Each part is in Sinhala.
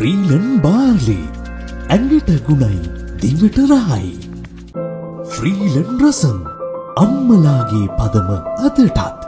ශ්‍රීලන් බාර්ලි ඇඟට ගුණයි දිවට රහයි. ශ්‍රීලන් රසම් අම්මලාගේ පදම අදටත්.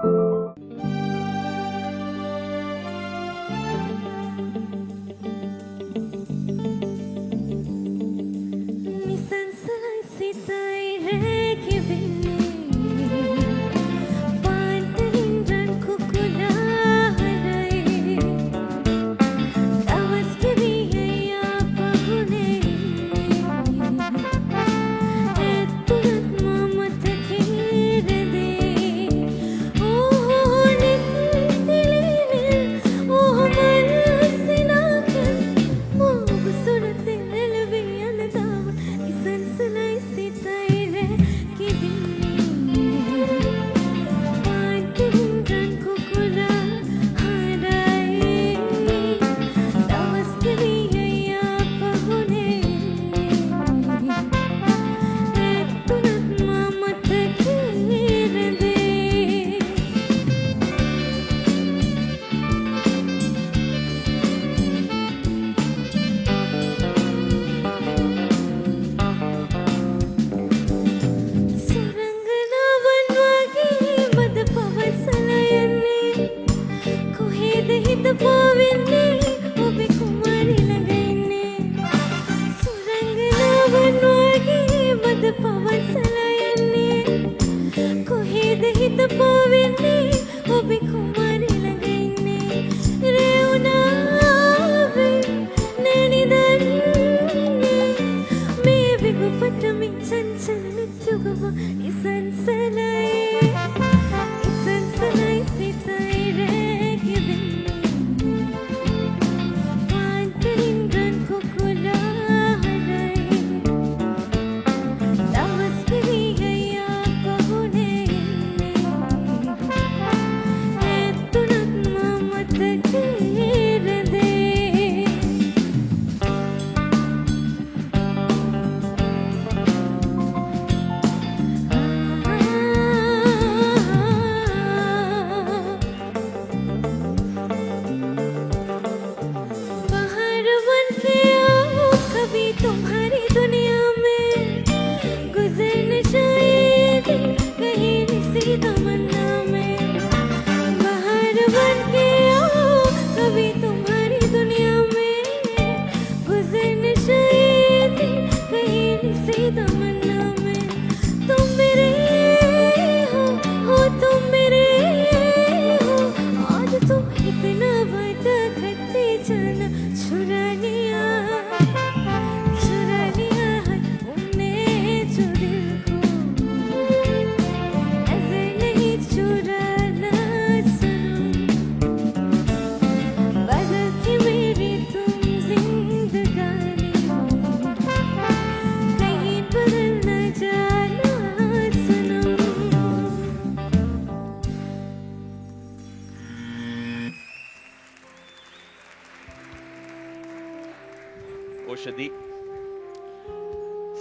ඖෂධි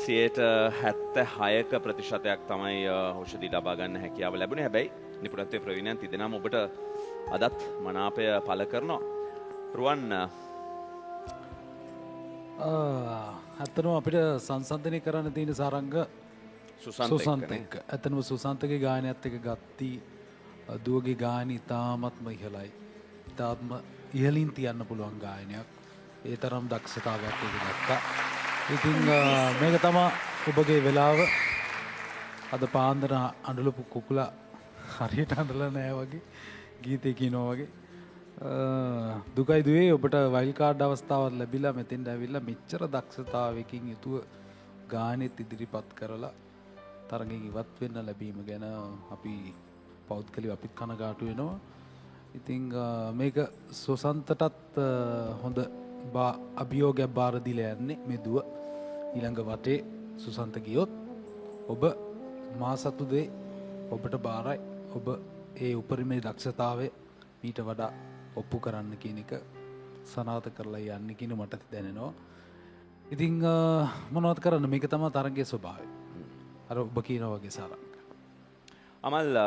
76% ප්‍රතිශතයක් තමයි ඖෂධි ලබා ගන්න හැකියාව ලැබුණේ. හැබැයි නිපුණත්වයේ ප්‍රවීණයන් තිදෙනාම ඔබට අදත් මනාපය පළ කරනවා. රුවන් ඇත්තටම අපිට සංසන්දනය කරන්න තියෙන සාරංග සුසන්ත එක්ක. ඇත්තටම සුසන්තගේ ගායනයත් එක්ක ගත්ති දුවගේ ගායන ඉතාමත්ම ඉහළයි. ඉතාත්ම ඉහළින් තියන්න පුළුවන් ගායනයක්. ඒ තරම් දක්ෂතාවයක් ඒක ගත්තා. ඉතින් මේක තමයි ඔබගේ වෙලාව. අද පාන්දර අඬලපු කුකුලා හරියට අඬලා නෑ වගේ ගීතේ කියනවා වගේ. දුකයි දුවේ ඔබට වයිල්ඩ් කාඩ් අවස්ථාවක් ලැබිලා මෙතෙන්ට ඇවිල්ලා මෙච්චර දක්ෂතාවයකින් යුතුව ගානෙත් ඉදිරිපත් කරලා තරගෙන් ඉවත් වෙන්න ලැබීම ගැන අපි පෞද්ගලිකව අපිත් කනගාටු වෙනවා. ඉතින් මේක සුසන්තටත් හොඳ අභියෝගයක් බාර දීලා යන්නේ මේ දුව. ඊළඟ වටේ සුසන්ත ගියොත් ඔබ මා සතු දේ ඔබට බාරයි. ඔබ ඒ උපරිමේ දක්ෂතාවය ඊට වඩා ඔප්පු කරන්න කියන එක සනාථ කරලා යන්න කියන මට දැනෙනවා. ඉතින් මොනවද කරන්න, මේක තමයි තරගයේ ස්වභාවය. අර ඔබ කියනා වගේ සාරංග. අමල්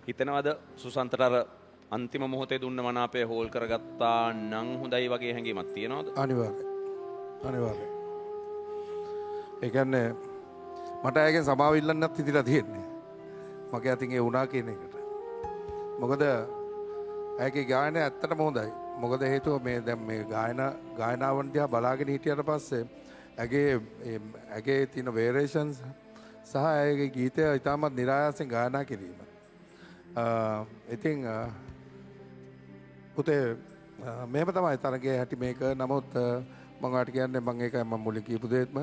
හිතනවාද සුසන්තට අර අන්තිම මොහොතේ දුන්න මනාපය හෝල් කරගත්තා නම් හොඳයි වගේ හැඟීමක් තියෙනවද? අනිවාර්යයෙන්. ඒ කියන්නේ මට ඇයගෙන් සමාව ඉල්ලන්නත් හිතිලා තියෙන්නේ. මගේ අතින් ඒ වුණා කියන එකට. මොකද ඇයගේ ගායනය ඇත්තටම හොඳයි. මොකද හේතුව මේ දැන් මේ ගායනාවන් දිහා බලාගෙන හිටියට පස්සේ ඇගේ තියෙන වේරියේෂන්ස් සහ ඇයගේ ගීතය ඉතාමත් නිරායාසයෙන් ගායනා කිරීම. ඉතින් පුතේ මේක තමයි තරගයේ හැටි මේක. නමුත් මම ඔයාලට කියන්නේ මම ඒකයි මම මුලින් කියපු දෙයක්ම.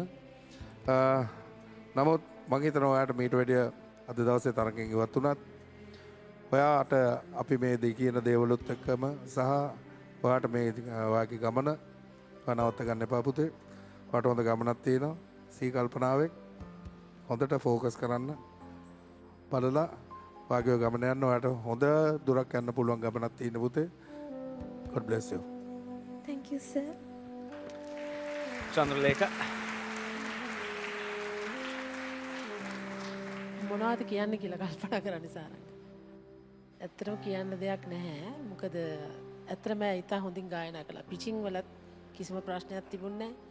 නමුත් මම හිතනවා ඔයාලට මීට වැඩිය අද දවසේ තරගෙන් ඉවත් වුණත් ඔයාට අපි මේ දෙක කියන දේවලුත් එක්කම සහ ඔයාට මේ ඔයාගේ ගමන නවත්ත ගන්න එපා පුතේ. ඔයාට හොඳ ගමනක් තියෙනවා. සී කල්පනාවෙන් හොඳට ફોකස් කරන්න. බලලා ඔයාගේ ගමන යන්න ඔයාට හොඳ දුරක් යන්න පුළුවන් ගමනක් තියෙන පුතේ. God bless you. Thank you, sir. Chandralekha මොනවද කියන්න කියලා කල්පනා කරන්න සාරංග. ඇත්තටම කියන්න දෙයක් නැහැ. මොකද ඇත්තටම ඉතා හොඳින් ගායනා කළා. පිචින් වලත් කිසිම ප්‍රශ්නයක් තිබුණේ නැහැ.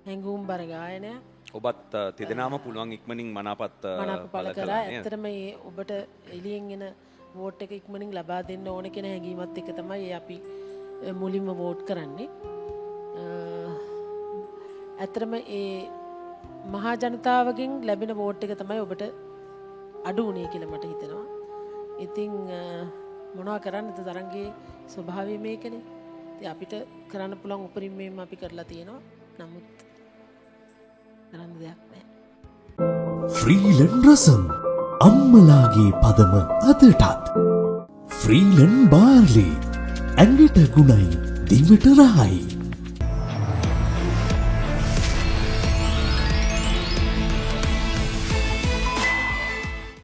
හැඟුම් බර ගායනය. ඔබත් තිදෙනාම පුළුවන් ඉක්මනින් මනාපත් පළ කළා. ඇත්තටම මේ ඔබට එළියෙන් එන වෝට් එක ඉක්මනින් ලබා දෙන්න ඕන කියන හැඟීමත් එක්ක තමයි අපි මුලින්ම වෝට් කරන්නේ. ඇත්තටම ඒ මහා ජනතාවගෙන් ලැබෙන වෝට් එක තමයි ඔබට අඩු වුණේ කියලා මට හිතෙනවා. ඉතින් මොනවා කරන්නද තරංගේ ස්වභාවය මේකනේ. ඉතින් අපිට කරන්න පුළුවන් උපරිමයෙන් අපි කරලා තියෙනවා. නමුත් කරන්න දෙයක් නැහැ. ෆ්‍රීලන් රසම් අම්මලාගේ පදම අදටත් ෆ්‍රීලන් බාර්ලි ඇඟට ගුණයි දිවට රහයි.